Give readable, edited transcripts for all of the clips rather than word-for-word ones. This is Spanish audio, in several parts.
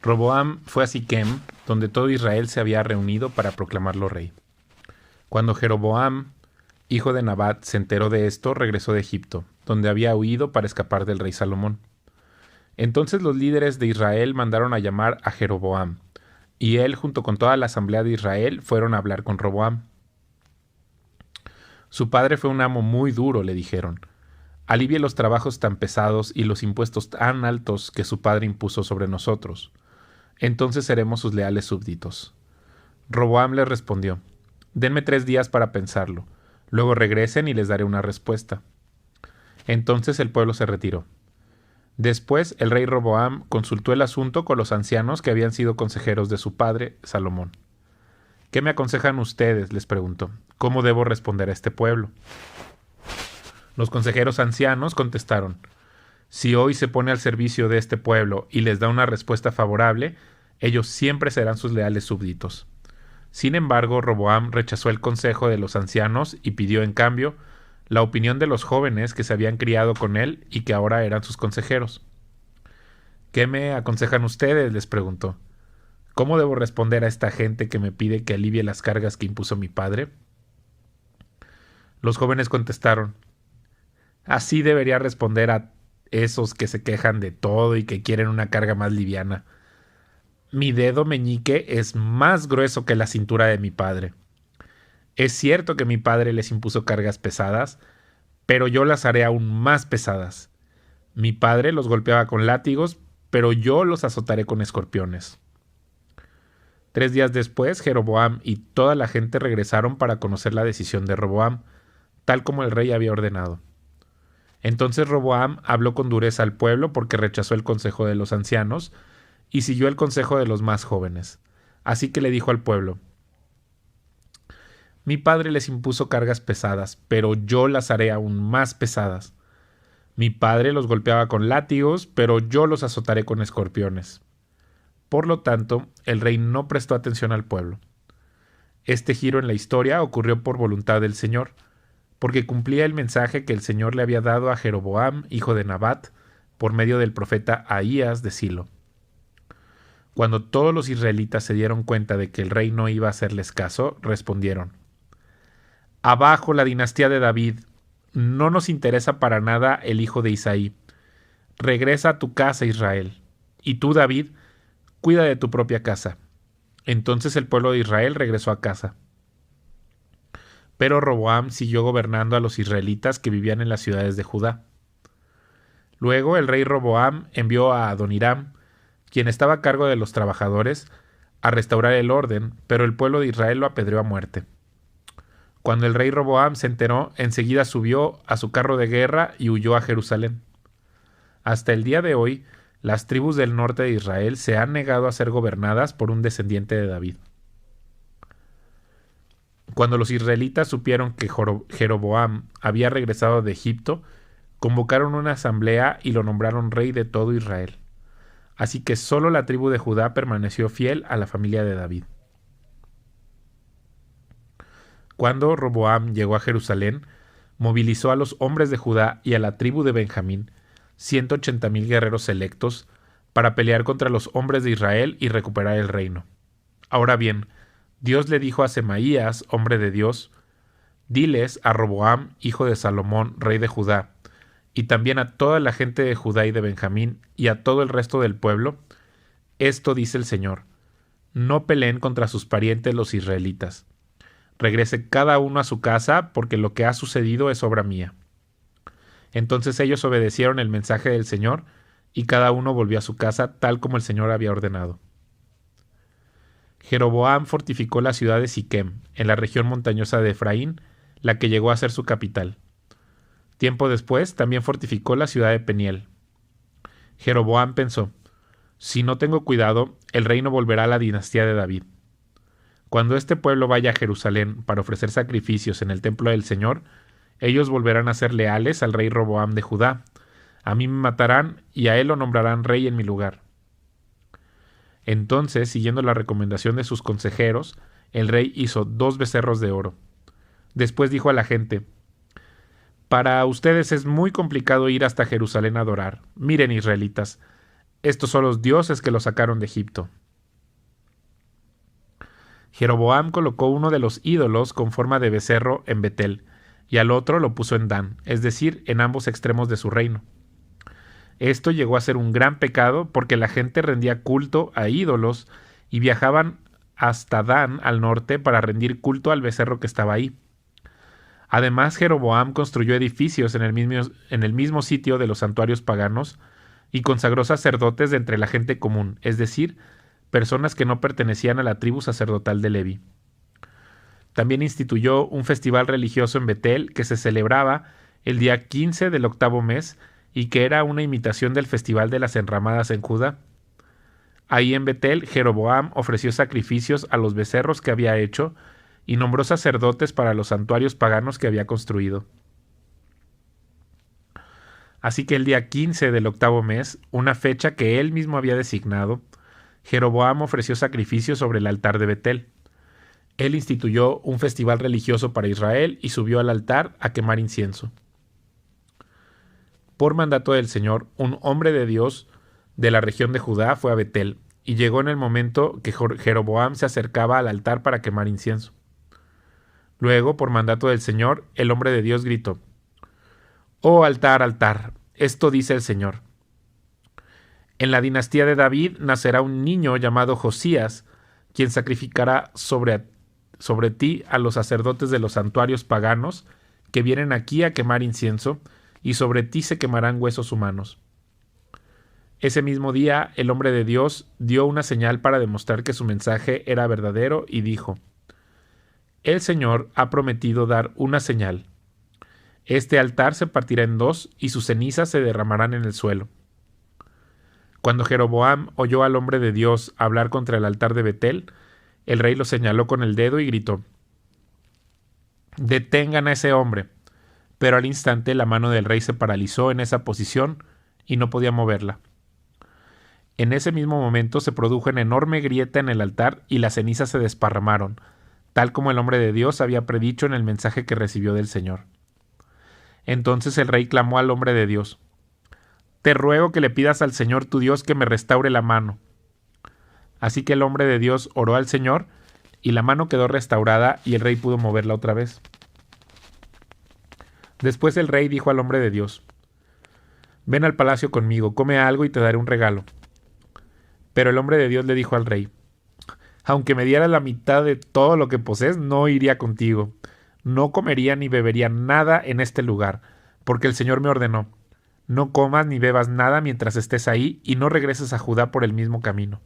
Roboam fue a Siquem, donde todo Israel se había reunido para proclamarlo rey. Cuando Jeroboam, hijo de Nabat, se enteró de esto, regresó de Egipto, donde había huido para escapar del rey Salomón. Entonces los líderes de Israel mandaron a llamar a Jeroboam, y él, junto con toda la asamblea de Israel, fueron a hablar con Roboam. Su padre fue un amo muy duro, le dijeron. Alivie los trabajos tan pesados y los impuestos tan altos que su padre impuso sobre nosotros. Entonces seremos sus leales súbditos. Roboam les respondió: denme 3 días para pensarlo. Luego regresen y les daré una respuesta. Entonces el pueblo se retiró. Después el rey Roboam consultó el asunto con los ancianos que habían sido consejeros de su padre, Salomón. ¿Qué me aconsejan ustedes?, les preguntó. ¿Cómo debo responder a este pueblo? Los consejeros ancianos contestaron: si hoy se pone al servicio de este pueblo y les da una respuesta favorable, ellos siempre serán sus leales súbditos. Sin embargo, Roboam rechazó el consejo de los ancianos y pidió, en cambio, la opinión de los jóvenes que se habían criado con él y que ahora eran sus consejeros. ¿Qué me aconsejan ustedes?, les preguntó. ¿Cómo debo responder a esta gente que me pide que alivie las cargas que impuso mi padre? Los jóvenes contestaron: así debería responder a esos que se quejan de todo y que quieren una carga más liviana. Mi dedo meñique es más grueso que la cintura de mi padre. Es cierto que mi padre les impuso cargas pesadas, pero yo las haré aún más pesadas. Mi padre los golpeaba con látigos, pero yo los azotaré con escorpiones. 3 días después, Jeroboam y toda la gente regresaron para conocer la decisión de Roboam, tal como el rey había ordenado. Entonces Roboam habló con dureza al pueblo porque rechazó el consejo de los ancianos y siguió el consejo de los más jóvenes. Así que le dijo al pueblo: mi padre les impuso cargas pesadas, pero yo las haré aún más pesadas. Mi padre los golpeaba con látigos, pero yo los azotaré con escorpiones. Por lo tanto, el rey no prestó atención al pueblo. Este giro en la historia ocurrió por voluntad del Señor, porque cumplía el mensaje que el Señor le había dado a Jeroboam, hijo de Nabat, por medio del profeta Ahías de Silo. Cuando todos los israelitas se dieron cuenta de que el rey no iba a hacerles caso, respondieron: abajo la dinastía de David, no nos interesa para nada el hijo de Isaí. Regresa a tu casa, Israel. Y tú, David, cuida de tu propia casa. Entonces el pueblo de Israel regresó a casa. Pero Roboam siguió gobernando a los israelitas que vivían en las ciudades de Judá. Luego el rey Roboam envió a Adoniram, quien estaba a cargo de los trabajadores, a restaurar el orden, pero el pueblo de Israel lo apedreó a muerte. Cuando el rey Roboam se enteró, enseguida subió a su carro de guerra y huyó a Jerusalén. Hasta el día de hoy, las tribus del norte de Israel se han negado a ser gobernadas por un descendiente de David. Cuando los israelitas supieron que Jeroboam había regresado de Egipto, convocaron una asamblea y lo nombraron rey de todo Israel. Así que solo la tribu de Judá permaneció fiel a la familia de David. Cuando Roboam llegó a Jerusalén, movilizó a los hombres de Judá y a la tribu de Benjamín, 180,000 guerreros selectos, para pelear contra los hombres de Israel y recuperar el reino. Ahora bien, Dios le dijo a Semaías, hombre de Dios: diles a Roboam, hijo de Salomón, rey de Judá, y también a toda la gente de Judá y de Benjamín, y a todo el resto del pueblo: esto dice el Señor: no peleen contra sus parientes los israelitas. Regrese cada uno a su casa, porque lo que ha sucedido es obra mía. Entonces ellos obedecieron el mensaje del Señor, y cada uno volvió a su casa tal como el Señor había ordenado. Jeroboam fortificó la ciudad de Siquem, en la región montañosa de Efraín, la que llegó a ser su capital. Tiempo después también fortificó la ciudad de Peniel. Jeroboam pensó: si no tengo cuidado, el reino volverá a la dinastía de David. Cuando este pueblo vaya a Jerusalén para ofrecer sacrificios en el templo del Señor, ellos volverán a ser leales al rey Roboam de Judá. A mí me matarán y a él lo nombrarán rey en mi lugar. Entonces, siguiendo la recomendación de sus consejeros, el rey hizo 2 becerros de oro. Después dijo a la gente: para ustedes es muy complicado ir hasta Jerusalén a adorar. Miren, israelitas, Estos son los dioses que los sacaron de Egipto. Jeroboam colocó uno de los ídolos con forma de becerro en Betel, y al otro lo puso en Dan, es decir, en ambos extremos de su reino. Esto llegó a ser un gran pecado porque la gente rendía culto a ídolos y viajaban hasta Dan al norte para rendir culto al becerro que estaba ahí. Además, Jeroboam construyó edificios en el mismo sitio de los santuarios paganos y consagró sacerdotes de entre la gente común, es decir, personas que no pertenecían a la tribu sacerdotal de Leví. También instituyó un festival religioso en Betel que se celebraba el día 15 del octavo mes y que era una imitación del festival de las enramadas en Judá. Ahí en Betel, Jeroboam ofreció sacrificios a los becerros que había hecho y nombró sacerdotes para los santuarios paganos que había construido. Así que el día 15 del octavo mes, una fecha que él mismo había designado, Jeroboam ofreció sacrificios sobre el altar de Betel. Él instituyó un festival religioso para Israel y subió al altar a quemar incienso. Por mandato del Señor, un hombre de Dios de la región de Judá fue a Betel, y llegó en el momento que Jeroboam se acercaba al altar para quemar incienso. Luego, por mandato del Señor, el hombre de Dios gritó: «Oh altar, altar, esto dice el Señor. En la dinastía de David nacerá un niño llamado Josías, quien sacrificará sobre ti a los sacerdotes de los santuarios paganos que vienen aquí a quemar incienso, y sobre ti se quemarán huesos humanos». Ese mismo día, el hombre de Dios dio una señal para demostrar que su mensaje era verdadero y dijo: «El Señor ha prometido dar una señal. Este altar se partirá en dos y sus cenizas se derramarán en el suelo». Cuando Jeroboam oyó al hombre de Dios hablar contra el altar de Betel, el rey lo señaló con el dedo y gritó: «Detengan a ese hombre». Pero al instante la mano del rey se paralizó en esa posición y no podía moverla. En ese mismo momento se produjo una enorme grieta en el altar y las cenizas se desparramaron, tal como el hombre de Dios había predicho en el mensaje que recibió del Señor. Entonces el rey clamó al hombre de Dios: «Te ruego que le pidas al Señor tu Dios que me restaure la mano». Así que el hombre de Dios oró al Señor y la mano quedó restaurada y el rey pudo moverla otra vez. Después el rey dijo al hombre de Dios: «Ven al palacio conmigo, come algo y te daré un regalo». Pero el hombre de Dios le dijo al rey: «Aunque me dieras la mitad de todo lo que posees, no iría contigo. No comería ni bebería nada en este lugar, porque el Señor me ordenó: no comas ni bebas nada mientras estés ahí y no regreses a Judá por el mismo camino».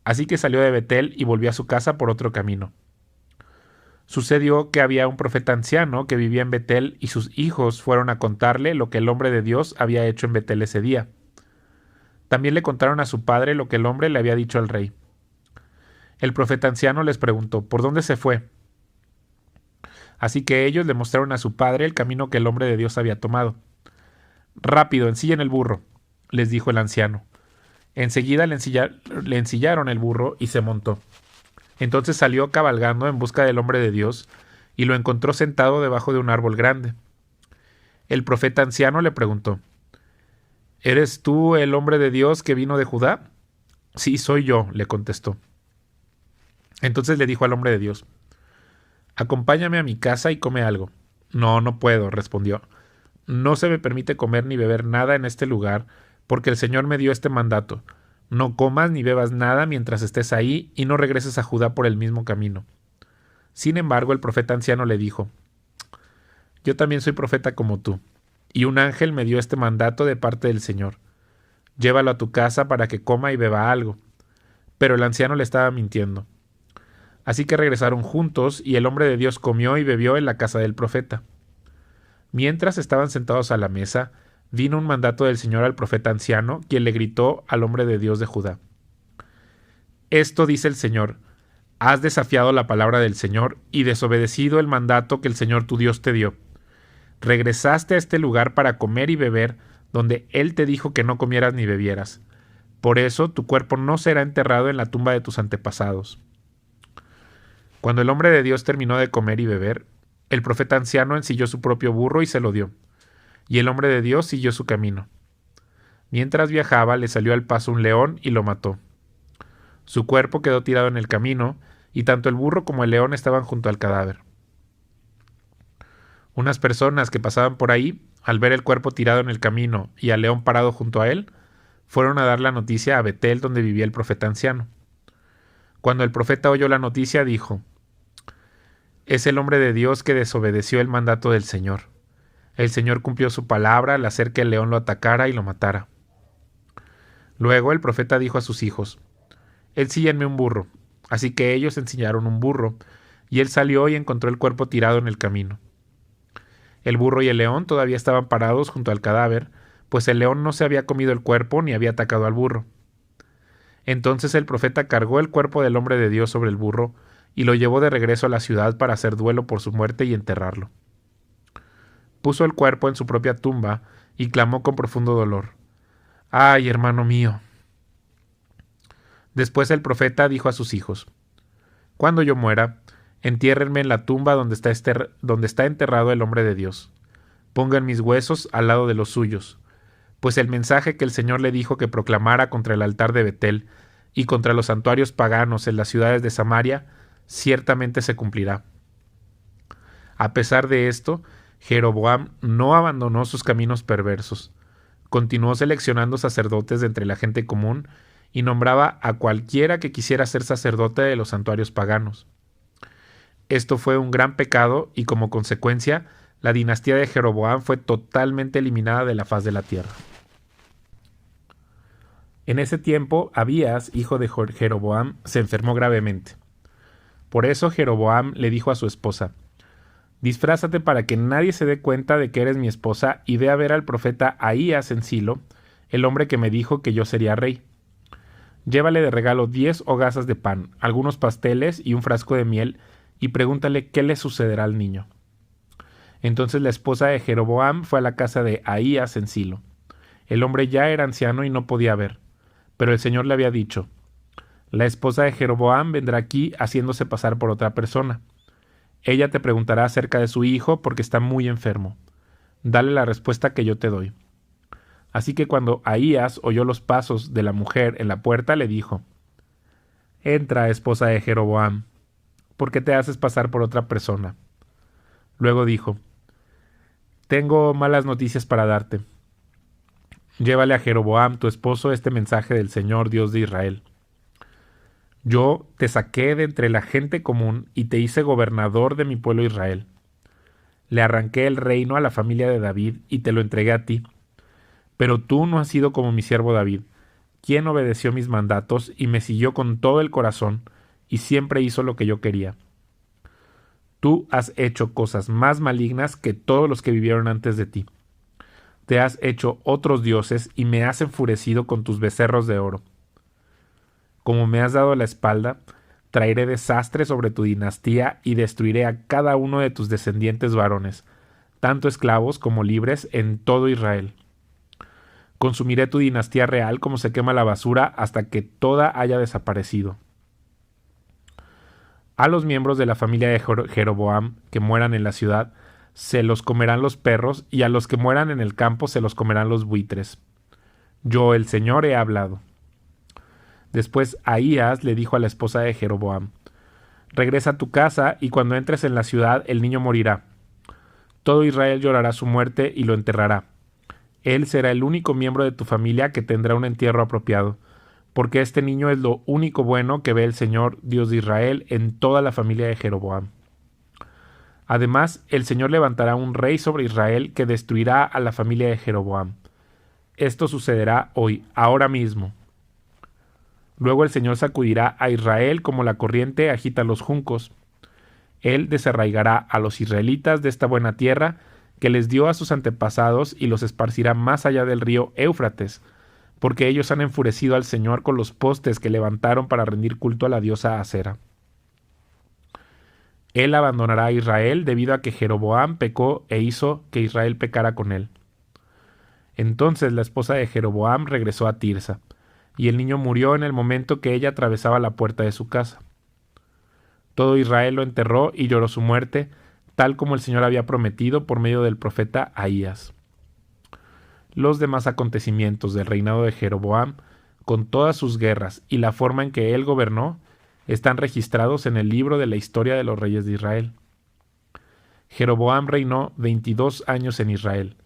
Así que salió de Betel y volvió a su casa por otro camino. Sucedió que había un profeta anciano que vivía en Betel y sus hijos fueron a contarle lo que el hombre de Dios había hecho en Betel ese día. También le contaron a su padre lo que el hombre le había dicho al rey. El profeta anciano les preguntó: ¿por dónde se fue? Así que ellos le mostraron a su padre el camino que el hombre de Dios había tomado. «Rápido, ensillen el burro», les dijo el anciano. Enseguida le ensillaron el burro y se montó. Entonces salió cabalgando en busca del hombre de Dios y lo encontró sentado debajo de un árbol grande. El profeta anciano le preguntó: «¿Eres tú el hombre de Dios que vino de Judá?» «Sí, soy yo», le contestó. Entonces le dijo al hombre de Dios: «Acompáñame a mi casa y come algo». «No, no puedo», respondió. «No se me permite comer ni beber nada en este lugar, porque el Señor me dio este mandato: no comas ni bebas nada mientras estés ahí y no regreses a Judá por el mismo camino». Sin embargo, el profeta anciano le dijo: «Yo también soy profeta como tú, y un ángel me dio este mandato de parte del Señor: llévalo a tu casa para que coma y beba algo». Pero el anciano le estaba mintiendo. Así que regresaron juntos y el hombre de Dios comió y bebió en la casa del profeta. Mientras estaban sentados a la mesa, vino un mandato del Señor al profeta anciano, quien le gritó al hombre de Dios de Judá: «Esto dice el Señor: has desafiado la palabra del Señor y desobedecido el mandato que el Señor tu Dios te dio. Regresaste a este lugar para comer y beber, donde Él te dijo que no comieras ni bebieras. Por eso tu cuerpo no será enterrado en la tumba de tus antepasados». Cuando el hombre de Dios terminó de comer y beber, el profeta anciano ensilló su propio burro y se lo dio, y el hombre de Dios siguió su camino. Mientras viajaba, le salió al paso un león y lo mató. Su cuerpo quedó tirado en el camino, y tanto el burro como el león estaban junto al cadáver. Unas personas que pasaban por ahí, al ver el cuerpo tirado en el camino y al león parado junto a él, fueron a dar la noticia a Betel, donde vivía el profeta anciano. Cuando el profeta oyó la noticia, dijo: «Es el hombre de Dios que desobedeció el mandato del Señor. El Señor cumplió su palabra al hacer que el león lo atacara y lo matara». Luego el profeta dijo a sus hijos: «Ensíllenme un burro». Así que ellos ensillaron un burro, y él salió y encontró el cuerpo tirado en el camino. El burro y el león todavía estaban parados junto al cadáver, pues el león no se había comido el cuerpo ni había atacado al burro. Entonces el profeta cargó el cuerpo del hombre de Dios sobre el burro y lo llevó de regreso a la ciudad para hacer duelo por su muerte y enterrarlo. Puso el cuerpo en su propia tumba y clamó con profundo dolor: «¡Ay, hermano mío!». Después el profeta dijo a sus hijos: «Cuando yo muera, entiérrenme en la tumba donde está enterrado el hombre de Dios. Pongan mis huesos al lado de los suyos, pues el mensaje que el Señor le dijo que proclamara contra el altar de Betel y contra los santuarios paganos en las ciudades de Samaria ciertamente se cumplirá». A pesar de esto, Jeroboam no abandonó sus caminos perversos. Continuó seleccionando sacerdotes de entre la gente común y nombraba a cualquiera que quisiera ser sacerdote de los santuarios paganos. Esto fue un gran pecado y, como consecuencia, la dinastía de Jeroboam fue totalmente eliminada de la faz de la tierra. En ese tiempo, Abías, hijo de Jeroboam, se enfermó gravemente. Por eso Jeroboam le dijo a su esposa: «Disfrázate para que nadie se dé cuenta de que eres mi esposa y ve a ver al profeta Ahías en Silo, el hombre que me dijo que yo sería rey. Llévale de regalo 10 hogazas de pan, algunos pasteles y un frasco de miel, y pregúntale qué le sucederá al niño». Entonces la esposa de Jeroboam fue a la casa de Ahías en Silo. El hombre ya era anciano y no podía ver, pero el Señor le había dicho: «La esposa de Jeroboam vendrá aquí haciéndose pasar por otra persona. Ella te preguntará acerca de su hijo porque está muy enfermo. Dale la respuesta que yo te doy». Así que cuando Ahías oyó los pasos de la mujer en la puerta, le dijo: «Entra, esposa de Jeroboam, ¿por qué te haces pasar por otra persona?». Luego dijo: «Tengo malas noticias para darte. Llévale a Jeroboam, tu esposo, este mensaje del Señor, Dios de Israel. Yo te saqué de entre la gente común y te hice gobernador de mi pueblo Israel. Le arranqué el reino a la familia de David y te lo entregué a ti. Pero tú no has sido como mi siervo David, quien obedeció mis mandatos y me siguió con todo el corazón y siempre hizo lo que yo quería. Tú has hecho cosas más malignas que todos los que vivieron antes de ti. Te has hecho otros dioses y me has enfurecido con tus becerros de oro. Como me has dado la espalda, traeré desastre sobre tu dinastía y destruiré a cada uno de tus descendientes varones, tanto esclavos como libres, en todo Israel. Consumiré tu dinastía real como se quema la basura hasta que toda haya desaparecido. A los miembros de la familia de Jeroboam que mueran en la ciudad se los comerán los perros, y a los que mueran en el campo se los comerán los buitres. Yo, el Señor, he hablado». Después Ahías le dijo a la esposa de Jeroboam: «Regresa a tu casa y cuando entres en la ciudad el niño morirá. Todo Israel llorará su muerte y lo enterrará. Él será el único miembro de tu familia que tendrá un entierro apropiado, porque este niño es lo único bueno que ve el Señor, Dios de Israel, en toda la familia de Jeroboam. Además, el Señor levantará un rey sobre Israel que destruirá a la familia de Jeroboam. Esto sucederá hoy, ahora mismo». Luego el Señor sacudirá a Israel como la corriente agita los juncos. Él desarraigará a los israelitas de esta buena tierra que les dio a sus antepasados y los esparcirá más allá del río Éufrates, porque ellos han enfurecido al Señor con los postes que levantaron para rendir culto a la diosa Acera. Él abandonará a Israel debido a que Jeroboam pecó e hizo que Israel pecara con él. Entonces la esposa de Jeroboam regresó a Tirsa, y el niño murió en el momento que ella atravesaba la puerta de su casa. Todo Israel lo enterró y lloró su muerte, tal como el Señor había prometido por medio del profeta Ahías. Los demás acontecimientos del reinado de Jeroboam, con todas sus guerras y la forma en que él gobernó, están registrados en el libro de la historia de los reyes de Israel. Jeroboam reinó 22 años en Israel.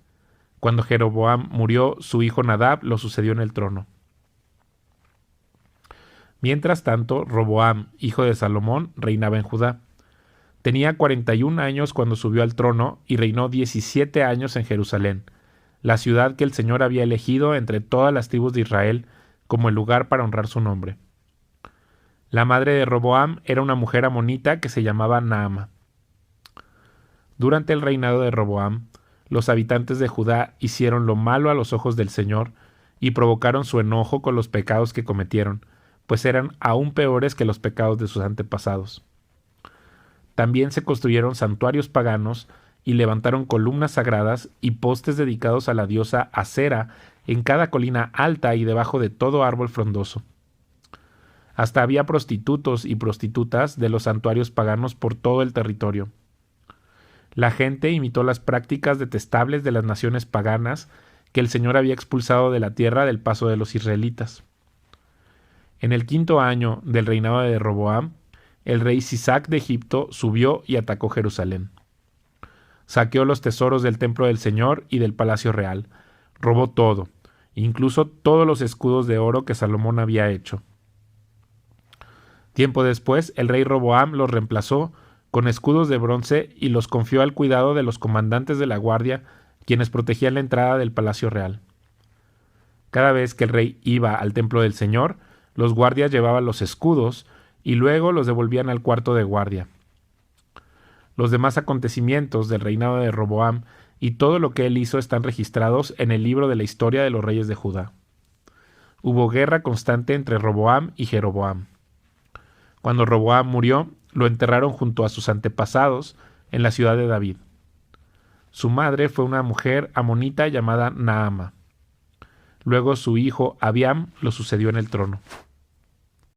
Cuando Jeroboam murió, su hijo Nadab lo sucedió en el trono. Mientras tanto, Roboam, hijo de Salomón, reinaba en Judá. Tenía 41 años cuando subió al trono y reinó 17 años en Jerusalén, la ciudad que el Señor había elegido entre todas las tribus de Israel como el lugar para honrar su nombre. La madre de Roboam era una mujer amonita que se llamaba Naama. Durante el reinado de Roboam, los habitantes de Judá hicieron lo malo a los ojos del Señor y provocaron su enojo con los pecados que cometieron, pues eran aún peores que los pecados de sus antepasados. También se construyeron santuarios paganos y levantaron columnas sagradas y postes dedicados a la diosa Acera en cada colina alta y debajo de todo árbol frondoso. Hasta había prostitutos y prostitutas de los santuarios paganos por todo el territorio. La gente imitó las prácticas detestables de las naciones paganas que el Señor había expulsado de la tierra del paso de los israelitas. En el 5.º año del reinado de Roboam, el rey Sisac de Egipto subió y atacó Jerusalén. Saqueó los tesoros del templo del Señor y del palacio real. Robó todo, incluso todos los escudos de oro que Salomón había hecho. Tiempo después, el rey Roboam los reemplazó con escudos de bronce y los confió al cuidado de los comandantes de la guardia, quienes protegían la entrada del palacio real. Cada vez que el rey iba al templo del Señor, los guardias llevaban los escudos y luego los devolvían al cuarto de guardia. Los demás acontecimientos del reinado de Roboam y todo lo que él hizo están registrados en el libro de la historia de los reyes de Judá. Hubo guerra constante entre Roboam y Jeroboam. Cuando Roboam murió, lo enterraron junto a sus antepasados en la ciudad de David. Su madre fue una mujer amonita llamada Naama. Luego su hijo Abiam lo sucedió en el trono.